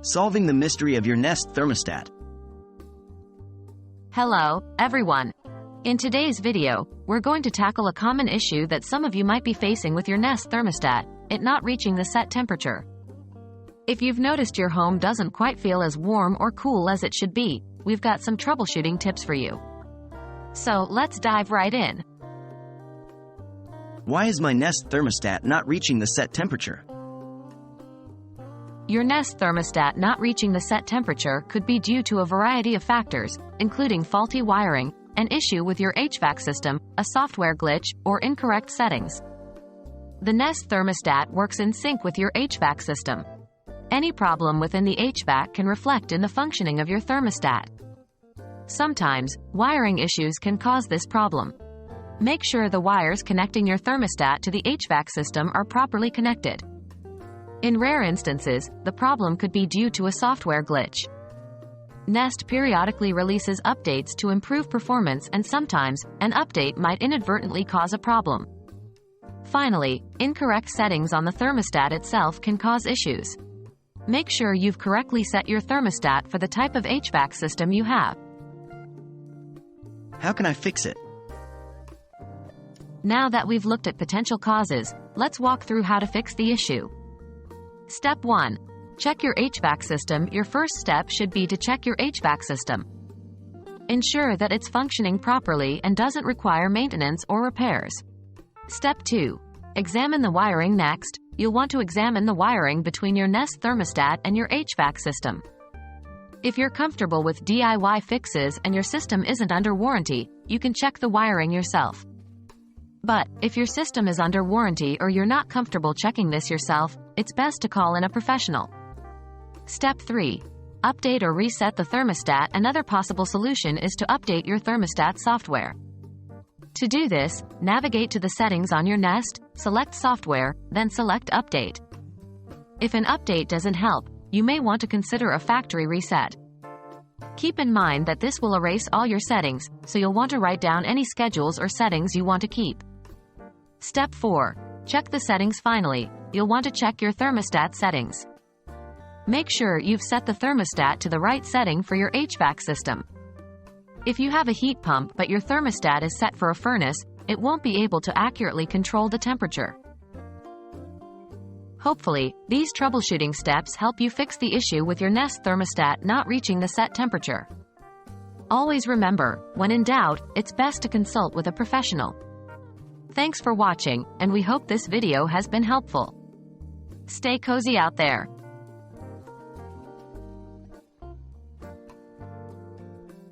Solving the mystery of your Nest thermostat. Hello, everyone. In today's video, we're going to tackle a common issue that some of you might be facing with your Nest thermostat, it not reaching the set temperature. If you've noticed your home doesn't quite feel as warm or cool as it should be, we've got some troubleshooting tips for you. So, let's dive right in. Why is my Nest thermostat not reaching the set temperature? Your Nest thermostat not reaching the set temperature could be due to a variety of factors, including faulty wiring, an issue with your HVAC system, a software glitch, or incorrect settings. The Nest thermostat works in sync with your HVAC system. Any problem within the HVAC can reflect in the functioning of your thermostat. Sometimes, wiring issues can cause this problem. Make sure the wires connecting your thermostat to the HVAC system are properly connected. In rare instances, the problem could be due to a software glitch. Nest periodically releases updates to improve performance, and sometimes, an update might inadvertently cause a problem. Finally, incorrect settings on the thermostat itself can cause issues. Make sure you've correctly set your thermostat for the type of HVAC system you have. How can I fix it? Now that we've looked at potential causes, let's walk through how to fix the issue. Step 1. Check your HVAC system. Your first step should be to check your HVAC system. Ensure that it's functioning properly and doesn't require maintenance or repairs. Step 2. Examine the wiring. Next, you'll want to examine the wiring between your Nest thermostat and your HVAC system. If you're comfortable with DIY fixes and your system isn't under warranty, you can check the wiring yourself. But, if your system is under warranty or you're not comfortable checking this yourself, it's best to call in a professional. Step 3. Update or reset the thermostat. Another possible solution is to update your thermostat software. To do this, navigate to the settings on your Nest, select Software, then select Update. If an update doesn't help, you may want to consider a factory reset. Keep in mind that this will erase all your settings, so you'll want to write down any schedules or settings you want to keep. Step 4. Check the settings. Finally, you'll want to check your thermostat settings. Make sure you've set the thermostat to the right setting for your HVAC system. If you have a heat pump but your thermostat is set for a furnace, it won't be able to accurately control the temperature. Hopefully, these troubleshooting steps help you fix the issue with your Nest thermostat not reaching the set temperature. Always remember, when in doubt, it's best to consult with a professional. Thanks for watching, and we hope this video has been helpful. Stay cozy out there.